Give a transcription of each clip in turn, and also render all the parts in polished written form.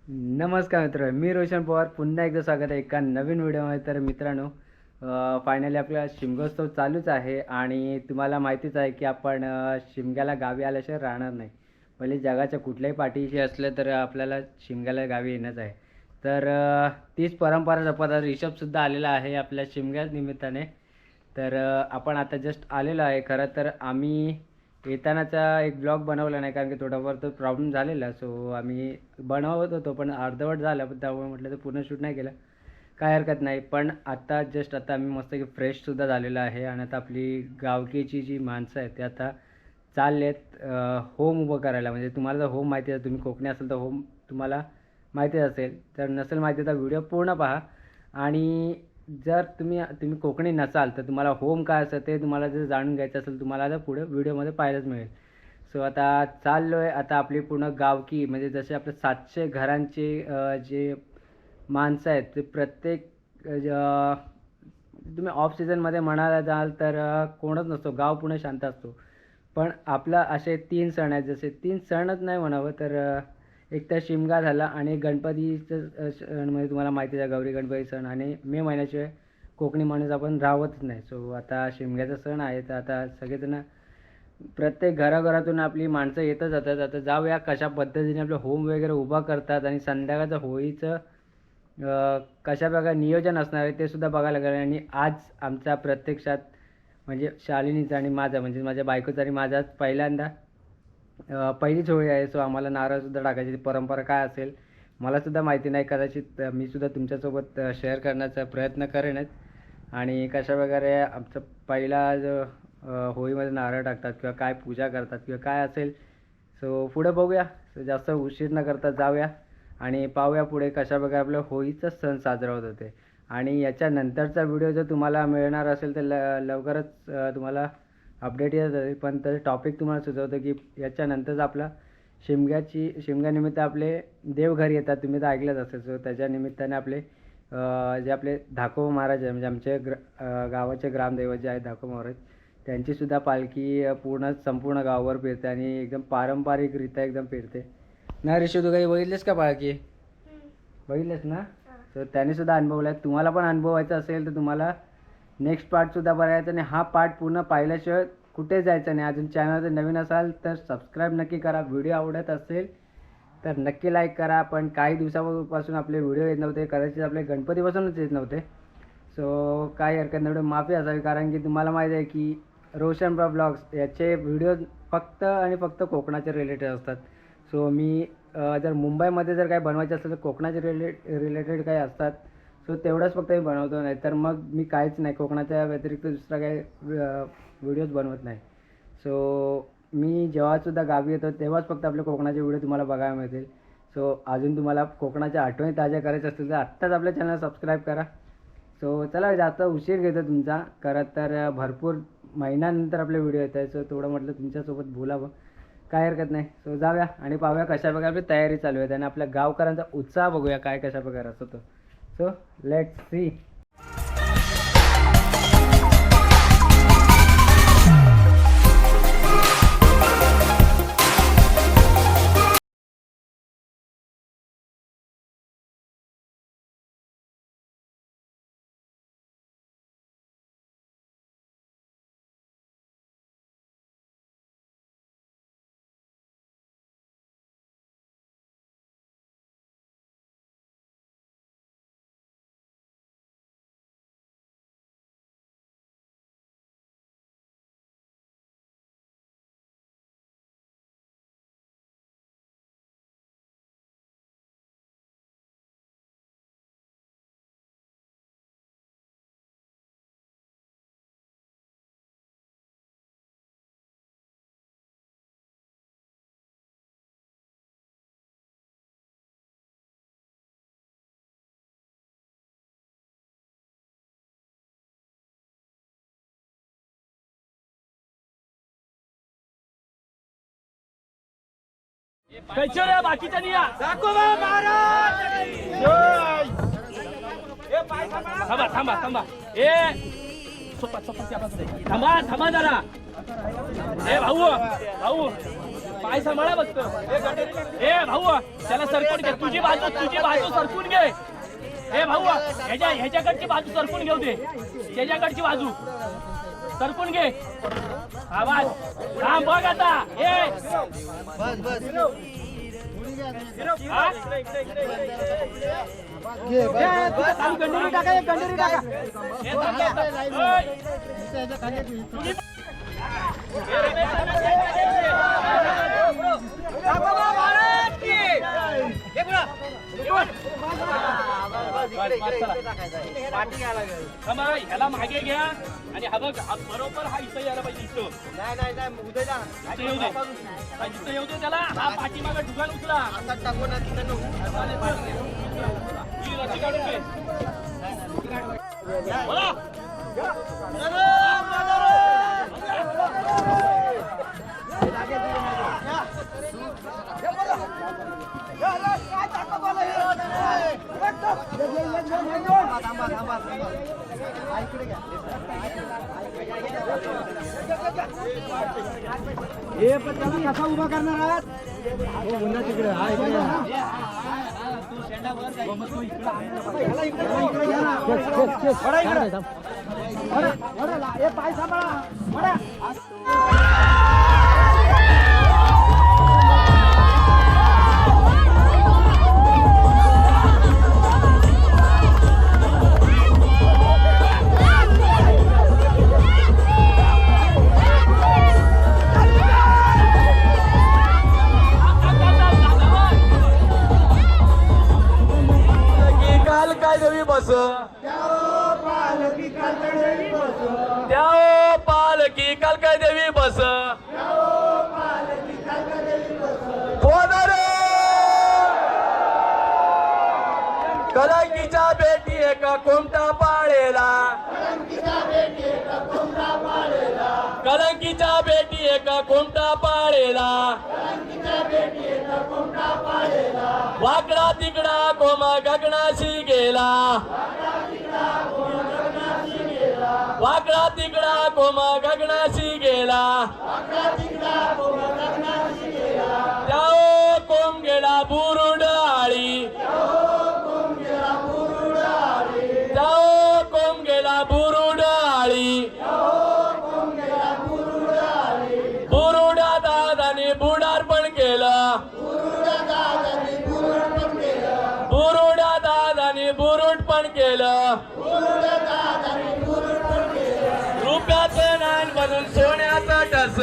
नमस्कार मित्र, मी रोशन पवार. पुन्हा एकदा स्वागत आहे एका नवीन व्हिडिओमध्ये. तर मित्रांनो, फायनली आपला शिमगोत्सव चालूच आहे आणि तुम्हाला माहितीच आहे की आपण शिमग्याला गावी आल्याशिवाय राहणार नाही. भले जगाच्या कुठल्याही पाठीशी असलं तर आपल्याला शिमग्याला गावी येणंच आहे. तर तीच परंपरा जपत ऋषभसुद्धा आलेला आहे आपल्या शिमग्या निमित्ताने. तर आपण आता जस्ट आलेलो आहे. खरं तर आम्ही येतानाचा एक ब्लॉग बनवला नाही, कारण की थोडाफार तो प्रॉब्लेम झालेला. सो आम्ही बनवत होतो पण अर्धवट झालं, पण त्यामुळे म्हटलं तर पूर्ण शूट नाही केलं. काय हरकत नाही. पण आता आम्ही मस्त की फ्रेशसुद्धा झालेलो आहे आणि आता आपली गावकीची जी माणसं आहेत ते आता चाललेत होम उभं करायला. म्हणजे तुम्हाला जर होम माहिती आहे, तुम्ही कोकणी असेल तर होम तुम्हाला माहितीच असेल. तर नसेल माहिती तर व्हिडिओ पूर्ण पहा. आणि जर तुम्ही कोकणी नसाल तर तुम्हाला होम काय असतं ते तुम्हाला जर जाणून घ्यायचं असेल, तुम्हाला आता पुढे व्हिडिओमध्ये पाहायलाच मिळेल. सो आता चाललो आहे. आता आपली पूर्ण गावकी म्हणजे जसे आपले 700 घरांचे जे माणसं आहेत ते प्रत्येक तुम्ही ऑफ सीझनमध्ये म्हणायला जाल तर कोणच नसतो, गाव पूर्ण शांत असतो. पण आपला असे 3 सण आहेत, जसे 3 सणच नाही म्हणावं तर एक तर शिमगा झाला आणि गणपतीचं सण म्हणजे तुम्हाला माहितीच आहे, गौरी गणपती सण. आणि मे महिन्याशिवाय कोकणी माणूस आपण राहतच नाही. सो आता शिमग्याचा सण आहे तर आता सगळेजण प्रत्येक घराघरातून आपली माणसं येतच जातात. आता जाऊया कशा पद्धतीने आपलं होम वगैरे उभा करतात आणि संध्याकाळचं होळीचं कशा प्रकारे नियोजन असणार आहे ते सुद्धा बघायला लागेल. आणि आज आमचा प्रत्यक्षात म्हणजे शालिनीचा आणि माझा म्हणजे माझ्या बायकोचा आणि माझा पहिल्यांदा पहिलीच होळी आहे. सो आम्हाला नारळसुद्धा टाकायची परंपरा काय असेल मलासुद्धा माहिती नाही. कदाचित मी सुद्धा तुमच्यासोबत शेअर करण्याचा प्रयत्न करेनच. आणि कशा प्रकारे आमचा पहिला जो होळीमध्ये नारळ टाकतात किंवा काय पूजा करतात किंवा काय असेल. सो पुढे बघूया. सो जास्त उशीर न करता जाऊया आणि पाहूया पुढे कशा प्रकारे आपलं होळीचा सण साजरा होत होते. आणि याच्यानंतरचा व्हिडिओ जर तुम्हाला मिळणार असेल तर लवकरच तुम्हाला अपडेट येत जाईल. पण त्याचं टॉपिक तुम्हाला सुचवतो की याच्यानंतरच आपला शिमग्यानिमित्त आपले देवघर येतात, तुम्ही तर ऐकलंच असेल. सो त्याच्या निमित्ताने आपले जे आपले धाकोबा महाराज आहे म्हणजे आमचे गावाचे ग्रामदैवत जे आहेत धाकोबा महाराज, त्यांचीसुद्धा पालखी संपूर्ण गावावर फिरते आणि एकदम पारंपरिकरित्या एकदम फिरते ना. ऋषी, तू काही बघितलेस का पालखी? बघितलेस ना? तर त्यानेसुद्धा अनुभवला आहे. तुम्हाला पण अनुभवायचं असेल तर तुम्हाला नेक्स्ट पार्टसुद्धा बघायचा आणि हा पार्ट पूर्ण पाहिल्याशिवाय कुठे जायचं नाही. अजून चॅनल जर नवीन असाल तर सबस्क्राईब नक्की करा. व्हिडिओ आवडत असेल तर नक्की लाईक करा. पण काही दिवसापासून आपले व्हिडिओ येत नव्हते, कदाचित आपले गणपतीपासूनच येत नव्हते. सो काही हरकत नाही, माफी असावी. कारण की तुम्हाला माहीत आहे की रोशन ब्लॉग्स याचे व्हिडिओ फक्त आणि फक्त कोकणाचे रिलेटेड असतात. सो मी जर मुंबईमध्ये जर काही बनवायचं असेल तर कोकणाचे रिलेटेड काही असतात. सो तेवढंच फक्त मी बनवतो, नाही तर मग मी काहीच नाही, कोकणाच्या व्यतिरिक्त दुसरा काही व्हिडिओज बनवत नाही. सो मी जेव्हासुद्धा गावी येतो तेव्हाच फक्त आपले कोकणाचे व्हिडिओ तुम्हाला बघायला मिळतील. सो अजून तुम्हाला कोकणाच्या आठवणी ताज्या करायच्या असतील तर आत्ताच आपल्या चॅनल सबस्क्राईब करा. सो चला, जास्त उशीर घेतो तुमचा. खरं तर भरपूर महिन्यानंतर आपले व्हिडिओ येत आहे. सो थोडं म्हटलं तुमच्यासोबत बोलावं, काय हरकत नाही. सो जाऊया आणि पाहूया कशा प्रकारे आपली तयारी चालू आहे आणि आपल्या गावकऱ्यांचा उत्साह बघूया काय कशा प्रकारे असतो तो. So let's see. कैसे या बाकीच्या निया दाखवा महाराज. थांबा थांबा थांबा. ए सोपा सोपा थांबा थांबा जरा. ए भाऊ भाऊ पाय सांभाळा बघतो. ए भाऊ त्याला सरपण घे, तुझी बाजू तुझी बाजू सरकून घे. ए भाऊ ह्याच्याकडची बाजू सरकून घेऊ दे. त्याच्याकडची बाजू सरकून घे. आवाज थांब बघ आता. ए हा? गंडीरी टाका, एक गंडीरी टाका. हे थांब, थांब, थांब. ओय. तुझी- ए, रमेश, ह्याला मागे घ्या आणि हा बघ बरोबर हा इथं यायला पाहिजे. इथं येऊ दे. इथं येऊ दे त्याला. हा पाठीमागे ढुगान उचला. ही रस्सी काढून घे. बोला. हे पण त्याला कसा उभा करणार आहात? हो पुन्हा तिकडे हा इकडे पाय सांभाळा. काल काय देवी बस त्या पालकी काल काय देवी बस कलंकीच्या बेटी एका कोमटा पाळेला. कलंकीच्या बेटी एका कोमटा पाळेला. वाकडा तिकडा कोमा गगनाशी गेला. वाकडा तिकडा कोमा गगनाशी गेला. त्या कोम गेला बुरुड आळी. त्या कोम गेला बुरुड आळी. बुरुडा दादाने बुडारपण केलं. बुरुडा दादाने बुरुड पण केलं. रुपयाचं नाण बनून सोन्याचं टस.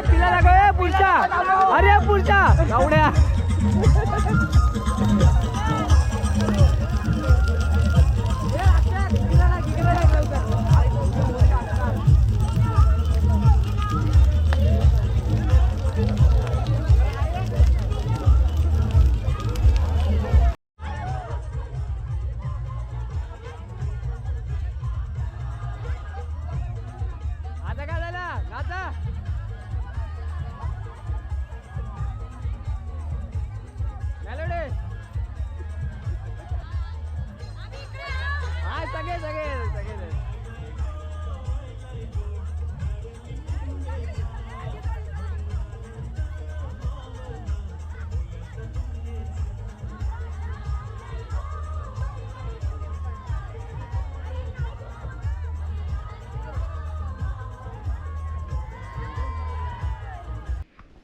पिला लागो पुढच्या. अरे पुढच्या गावड्या. आता काय झालं आता सगळे सगळे सगळे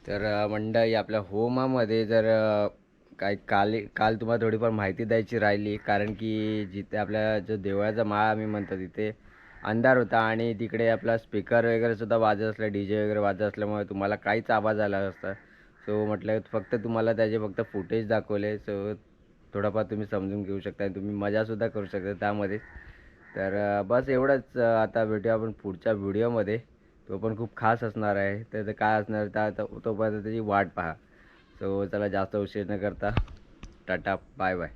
तर मंडळी आपल्या होमामध्ये जर काल तुम्हाला थोडीफार माहिती द्यायची राहिली, कारण की जिथे आपल्या जो देवळाचा माळा आम्ही म्हणतो तिथे अंधार होता आणि तिकडे आपला स्पीकर वगैरे सुद्धा वाजत असला, DJ वगैरे वाजत असल्यामुळे तुम्हाला काहीच आवाज आला नसता. सो म्हटलं फक्त तुम्हाला त्याचे फक्त फुटेज दाखवले. सो थोडंफार तुम्ही समजून घेऊ शकता आणि तुम्ही मजासुद्धा करू शकता त्यामध्ये. तर बस एवढंच. आता भेटूया आपण पुढच्या व्हिडिओमध्ये. तो पण खूप खास असणार आहे. तर ते काय असणार तोपर्यंत त्याची वाट पहा. सो चला जास्त उशीर न करता टाटा बाय बाय.